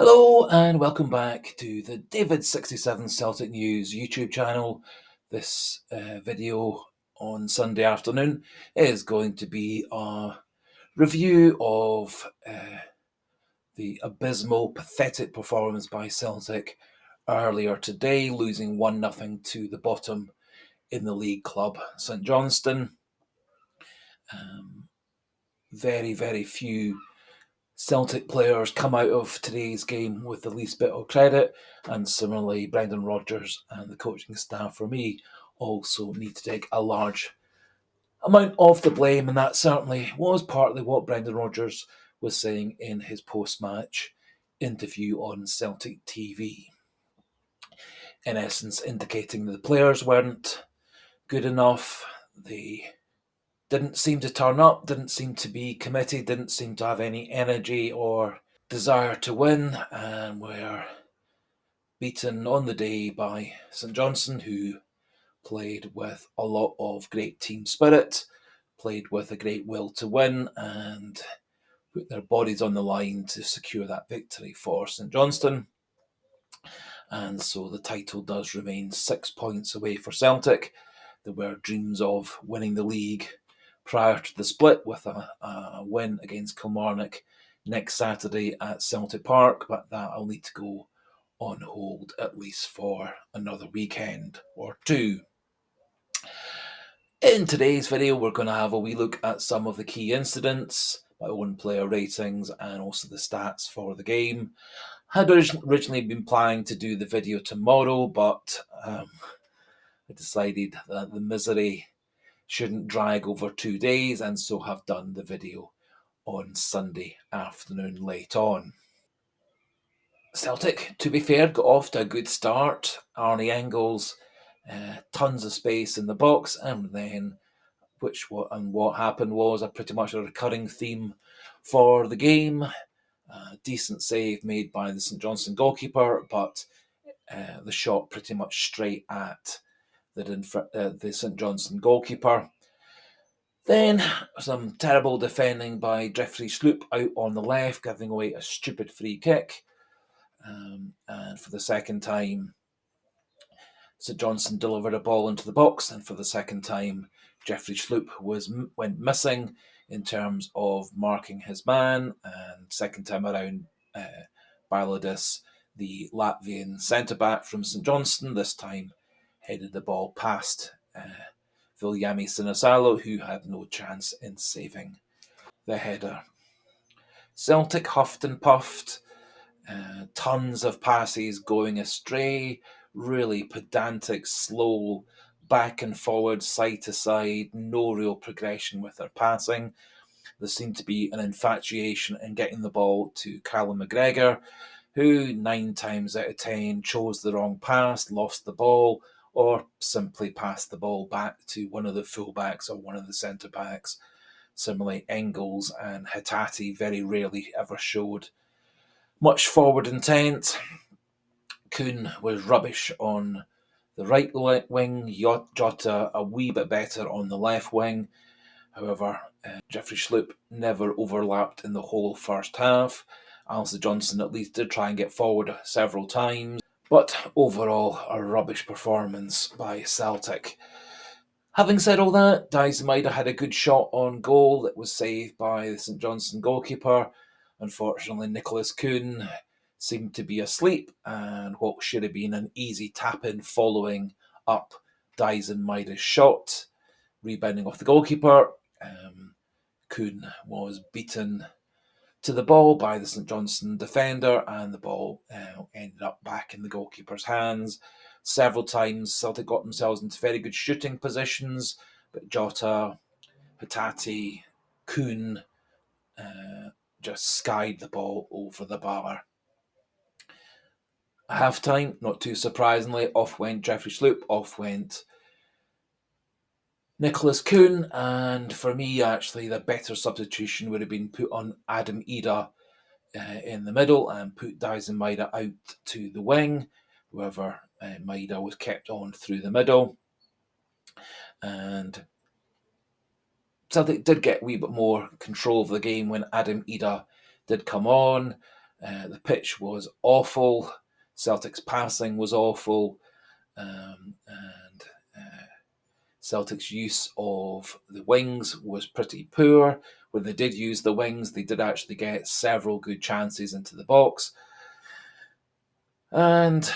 Hello and welcome back to the David67 Celtic News YouTube channel. This video on Sunday afternoon is going to be a review of the abysmal, pathetic performance by Celtic earlier today, losing 1-0 to the bottom in the league club, St Johnstone. Very, very few Celtic players come out of today's game with the least bit of credit, and similarly, Brendan Rodgers and the coaching staff, for me, also need to take a large amount of the blame, and that certainly was partly what Brendan Rodgers was saying in his post-match interview on Celtic TV. In essence, indicating that the players weren't good enough, they didn't seem to turn up, didn't seem to be committed, didn't seem to have any energy or desire to win, and were beaten on the day by St Johnstone, who played with a lot of great team spirit, played with a great will to win, and put their bodies on the line to secure that victory for St Johnstone. And so the title does remain 6 points away for Celtic. There were dreams of winning the league prior to the split with a win against Kilmarnock next Saturday at Celtic Park, but that'll need to go on hold at least for another weekend or two. In today's video, we're going to have a wee look at some of the key incidents, my own player ratings, and also the stats for the game. Had originally been planning to do the video tomorrow, but I decided that the misery shouldn't drag over 2 days, and so have done the video on Sunday afternoon late on. Celtic, to be fair, got off to a good start. Arnie Engels, tons of space in the box, and then what happened was pretty much a recurring theme for the game. Decent save made by the St Johnstone goalkeeper, but the shot pretty much straight at the St Johnstone goalkeeper. Then some terrible defending by Jeffrey Sloop out on the left, giving away a stupid free kick. And for the second time, St Johnstone delivered a ball into the box, and for the second time, Jeffrey Sloop went missing in terms of marking his man. And second time around, Baladis, the Latvian centre-back from St Johnstone, this time headed the ball past Viljami Sinisalo, who had no chance in saving the header. Celtic huffed and puffed, tons of passes going astray, really pedantic, slow, back and forward, side to side, no real progression with their passing. There seemed to be an infatuation in getting the ball to Callum McGregor, who 9 times out of 10 chose the wrong pass, lost the ball, or simply passed the ball back to one of the fullbacks or one of the centre-backs. Similarly, Engels and Hatate very rarely ever showed much forward intent. Kuhn was rubbish on the right wing, Jota a wee bit better on the left wing. However, Jeffrey Sloop never overlapped in the whole first half. Alistair Johnson at least did try and get forward several times, but overall a rubbish performance by Celtic. Having said all that, Dysmaida had a good shot on goal that was saved by the St Johnstone goalkeeper. Unfortunately, Nicholas Kuhn seemed to be asleep, and what should have been an easy tap-in following up Dysmaida's shot, rebounding off the goalkeeper. Kuhn was beaten to the ball by the St Johnstone defender, and the ball ended up back in the goalkeeper's hands. Several times Celtic got themselves into very good shooting positions, but Jota, Hatate, Kuhn just skied the ball over the bar. Half time, not too surprisingly, off went Jeffrey Sloop, off went Nicholas Kuhn, and for me, actually, the better substitution would have been put on Adam Ida in the middle and put Dysmaida out to the wing. However, Maida was kept on through the middle, and Celtic did get a wee bit more control of the game when Adam Ida did come on. The pitch was awful. Celtic's passing was awful. And Celtic's use of the wings was pretty poor. When they did use the wings, they did actually get several good chances into the box. And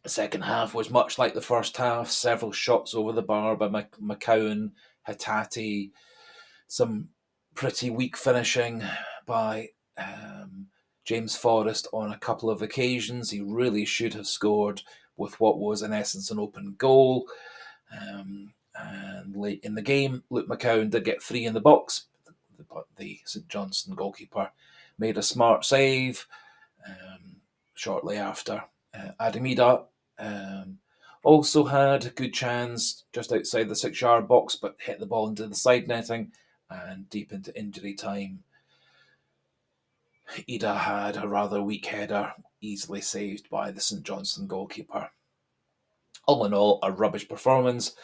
the second half was much like the first half. Several shots over the bar by McCowan, Hatate, some pretty weak finishing by James Forrest on a couple of occasions. He really should have scored with what was, in essence, an open goal. And late in the game, Luke McCowan did get 3 in the box, but the St Johnstone goalkeeper made a smart save shortly after. Ademida also had a good chance just outside the 6-yard box, but hit the ball into the side netting, and deep into injury time, Ida had a rather weak header, easily saved by the St Johnstone goalkeeper. All in all, a rubbish performance,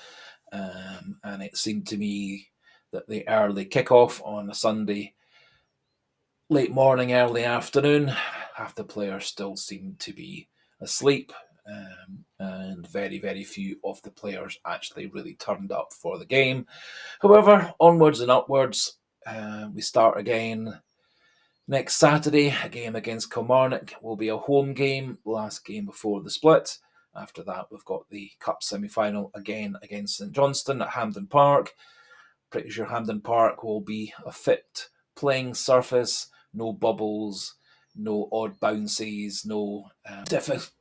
and it seemed to me that the early kickoff on a Sunday, late morning, early afternoon, half the players still seemed to be asleep, and very, very few of the players actually really turned up for the game. However, onwards and upwards, we start again next Saturday. A game against Kilmarnock will be a home game, last game before the split. After that, we've got the Cup semi-final again against St Johnstone at Hampden Park. Pretty sure Hampden Park will be a fit playing surface, no bubbles, no odd bounces, no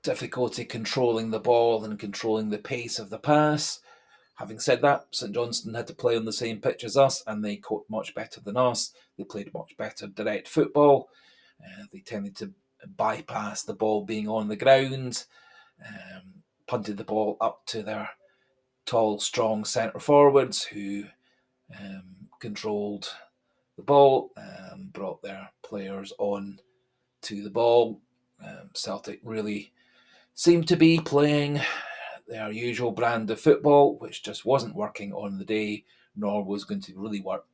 difficulty controlling the ball and controlling the pace of the pass. Having said that, St Johnstone had to play on the same pitch as us, and they coped much better than us. They played much better direct football. They tended to bypass the ball being on the ground, punted the ball up to their tall, strong centre forwards who controlled the ball, brought their players on to the ball. Celtic really seemed to be playing their usual brand of football, which just wasn't working on the day, nor was going to really work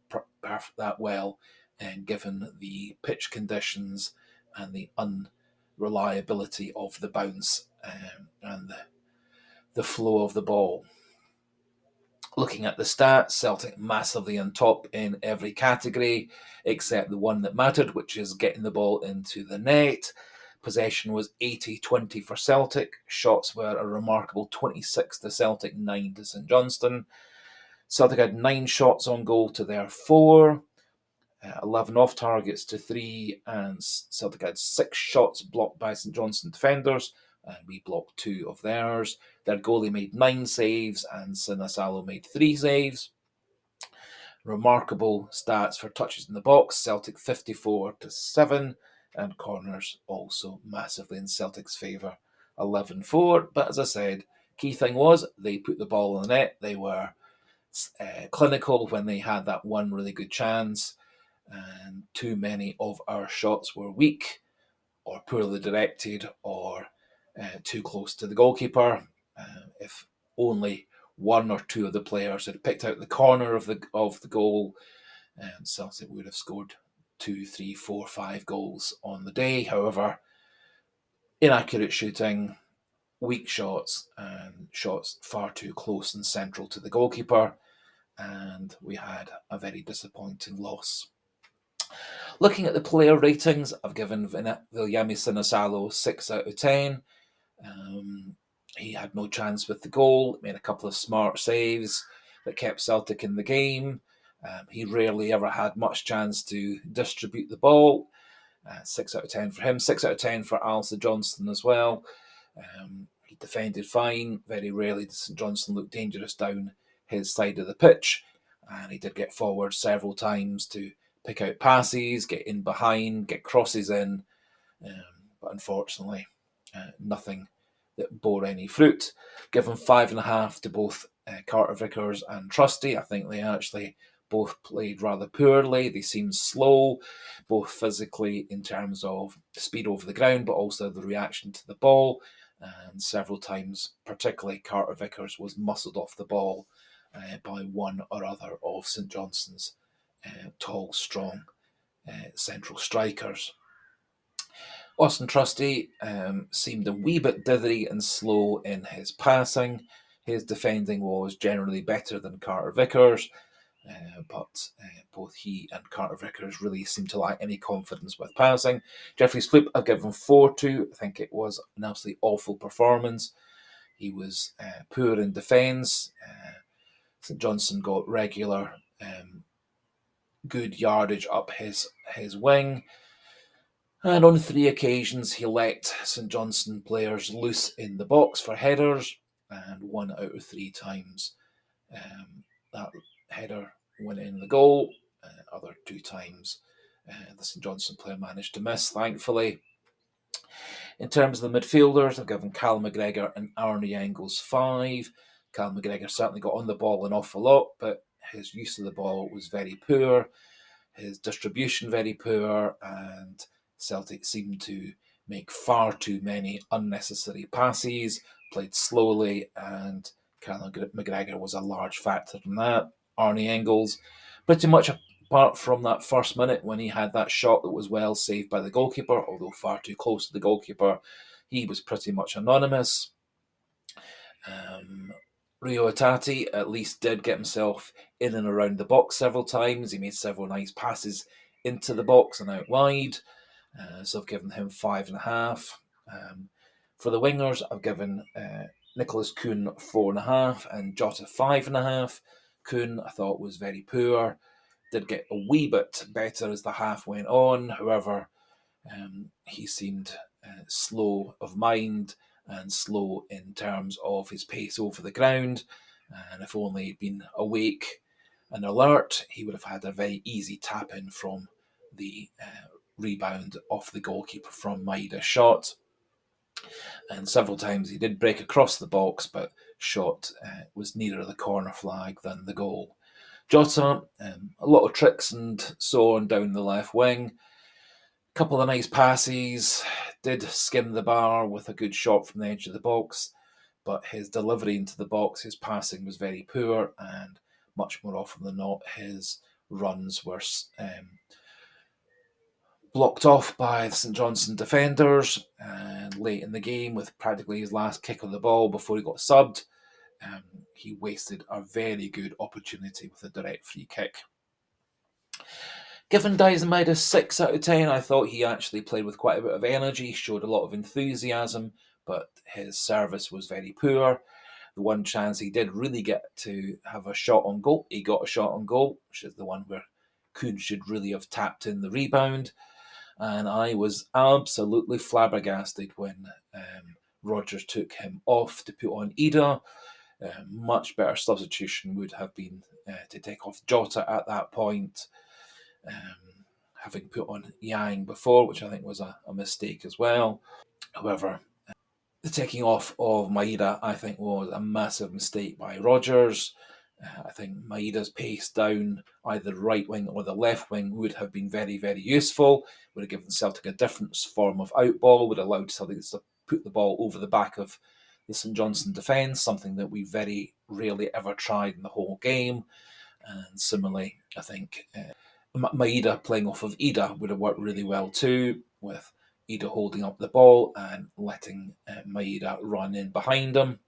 that well, given the pitch conditions and the unreliability of the bounce and the flow of the ball. Looking at the stats, Celtic massively on top in every category except the one that mattered, which is getting the ball into the net. Possession was 80-20 for Celtic. Shots were a remarkable 26 to Celtic, 9 to St Johnstone. Celtic had 9 shots on goal to their 4, 11 off targets to 3, and Celtic had 6 shots blocked by St Johnstone defenders, and we blocked 2 of theirs. Their goalie made 9 saves, and Sinasalo made 3 saves. Remarkable stats for touches in the box. Celtic 54 to 7, and corners also massively in Celtic's favour, 11-4. But as I said, key thing was they put the ball in the net. They were clinical when they had that one really good chance, and too many of our shots were weak or poorly directed or too close to the goalkeeper. If only one or two of the players had picked out the corner of the goal, Celtic would have scored 2, 3, 4, 5 goals on the day. However, inaccurate shooting, weak shots, and shots far too close and central to the goalkeeper, and we had a very disappointing loss. Looking at the player ratings, I've given Viljami Sinasalo 6 out of 10. He had no chance with the goal, made a couple of smart saves that kept Celtic in the game. He rarely ever had much chance to distribute the ball. 6 out of 10 for him. 6 out of 10 for Alistair Johnston as well. He defended fine. Very rarely did St Johnstone look dangerous down his side of the pitch. And he did get forward several times to pick out passes, get in behind, get crosses in. But unfortunately, nothing that bore any fruit. Given 5.5 to both Carter Vickers and Trusty. I think they actually both played rather poorly. They seemed slow, both physically in terms of speed over the ground, but also the reaction to the ball. And several times, particularly Carter Vickers, was muscled off the ball by one or other of St Johnstone's tall, strong central strikers. Austin Trusty seemed a wee bit dithery and slow in his passing. His defending was generally better than Carter Vickers, but both he and Carter Vickers really seemed to lack any confidence with passing. Jeffrey Sloop, I've given 4 to. I think it was an absolutely awful performance. He was poor in defence. St Johnstone got regular good yardage up his wing. And on 3 occasions, he let St Johnstone players loose in the box for headers, and 1 out of 3 times that header went in the goal. Other 2 times, the St Johnstone player managed to miss, thankfully. In terms of the midfielders, I've given Cal McGregor and Arnie Engels 5. Cal McGregor certainly got on the ball an awful lot, but his use of the ball was very poor, his distribution very poor, and Celtic seemed to make far too many unnecessary passes, played slowly, and Cal McGregor was a large factor in that. Arnie Engels, pretty much apart from that first minute when he had that shot that was well saved by the goalkeeper, although far too close to the goalkeeper, he was pretty much anonymous. Rio Atati at least did get himself in and around the box several times. He made several nice passes into the box and out wide. So I've given him 5.5. For the wingers, I've given Nicholas Kuhn 4.5 and Jota 5.5. Kuhn, I thought, was very poor. Did get a wee bit better as the half went on. However, he seemed slow of mind and slow in terms of his pace over the ground. And if only he'd been awake and alert, he would have had a very easy tap in from the rebound off the goalkeeper from Maida's shot. And several times he did break across the box, but shot was nearer the corner flag than the goal. Jota, a lot of tricks and so on down the left wing. Couple of nice passes, did skim the bar with a good shot from the edge of the box, but his delivery into the box, his passing was very poor, and much more often than not, his runs were blocked off by the St Johnstone defenders, and late in the game, with practically his last kick of the ball before he got subbed, he wasted a very good opportunity with a direct free kick. Given Dyson 6 out of 10, I thought he actually played with quite a bit of energy, showed a lot of enthusiasm, but his service was very poor. The one chance he did really get to have a shot on goal, he got a shot on goal, which is the one where Kuhn should really have tapped in the rebound. And I was absolutely flabbergasted when Rodgers took him off to put on Ida. Much better substitution would have been to take off Jota at that point. Having put on Yang before, which I think was a mistake as well. However, the taking off of Maeda, I think, was a massive mistake by Rodgers. I think Maeda's pace down either the right wing or the left wing would have been very, very useful. Would have given Celtic a different form of outball, would have allowed Celtic to put the ball over the back of the St Johnstone defence, something that we very rarely ever tried in the whole game. And similarly, I think Maeda playing off of Ida would have worked really well too, with Ida holding up the ball and letting Maeda run in behind him.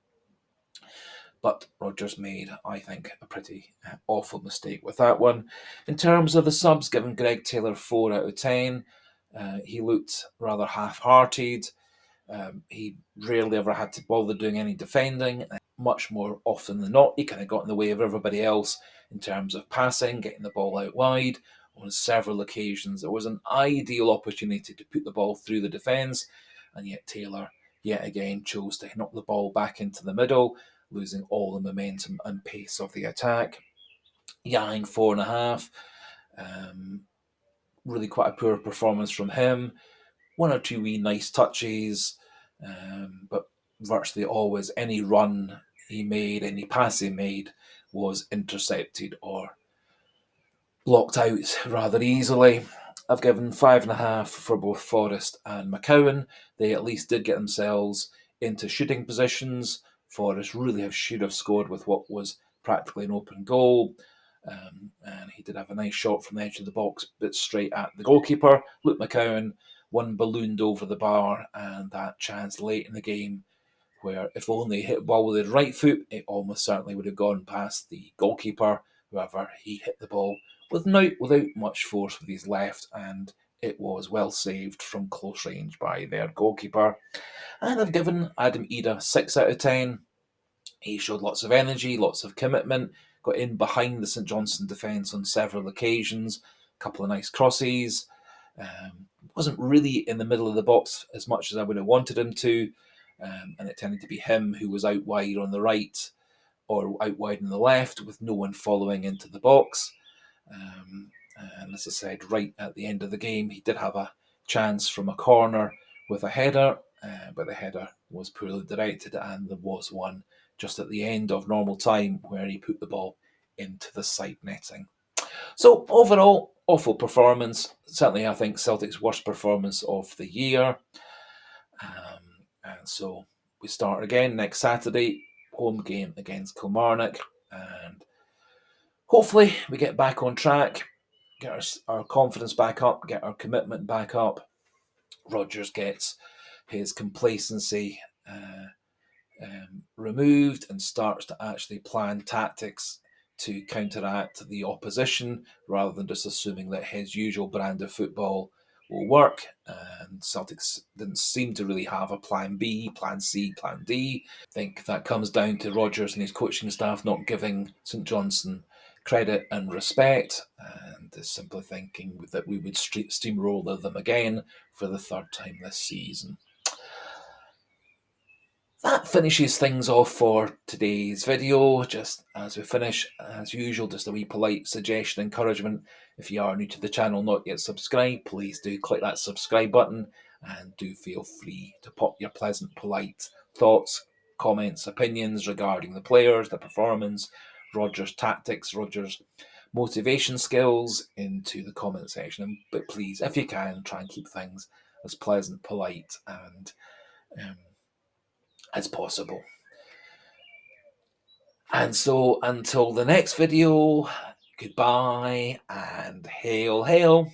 But Rodgers made, I think, a pretty awful mistake with that one. In terms of the subs, given Greg Taylor 4 out of 10, he looked rather half-hearted. He rarely ever had to bother doing any defending. Much more often than not, he kind of got in the way of everybody else in terms of passing, getting the ball out wide. On several occasions, there was an ideal opportunity to put the ball through the defence, and yet Taylor, yet again, chose to knock the ball back into the middle, losing all the momentum and pace of the attack. Yang 4.5. Really quite a poor performance from him. 1 or 2 wee nice touches, but virtually always any run he made, any pass he made, was intercepted or blocked out rather easily. I've given 5.5 for both Forrest and McCowan. They at least did get themselves into shooting positions. Forrest really should have scored with what was practically an open goal. And he did have a nice shot from the edge of the box, but straight at the goalkeeper. Luke McCowan one ballooned over the bar, and that chance late in the game where if only he hit the ball with his right foot, it almost certainly would have gone past the goalkeeper. However, he hit the ball without much force with his left, and it was well saved from close range by their goalkeeper. And I've given Adam Ida 6 out of 10. He showed lots of energy, lots of commitment, got in behind the St Johnstone defence on several occasions, a couple of nice crosses. Wasn't really in the middle of the box as much as I would have wanted him to, and it tended to be him who was out wide on the right or out wide on the left with no one following into the box. And as I said, right at the end of the game, he did have a chance from a corner with a header, but the header was poorly directed, and there was one just at the end of normal time where he put the ball into the side netting. So overall, awful performance. Certainly, I think Celtic's worst performance of the year. And so we start again next Saturday, home game against Kilmarnock, and hopefully we get back on track, get our confidence back up, get our commitment back up. Rodgers gets his complacency removed and starts to actually plan tactics to counteract the opposition rather than just assuming that his usual brand of football will work. And Celtics didn't seem to really have a plan B, plan C, plan D. I think that comes down to Rodgers and his coaching staff not giving St Johnstone credit and respect, and simply thinking that we would steamroller them again for the third time this season. That finishes things off for today's video. Just as we finish, as usual, just a wee polite suggestion, encouragement. If you are new to the channel, not yet subscribed, please do click that subscribe button, and do feel free to pop your pleasant, polite thoughts, comments, opinions regarding the players, the performance, Rodgers' tactics, Rodgers' motivation skills into the comment section. But please, if you can, try and keep things as pleasant, polite, and as possible. And so until the next video, goodbye and hail, hail.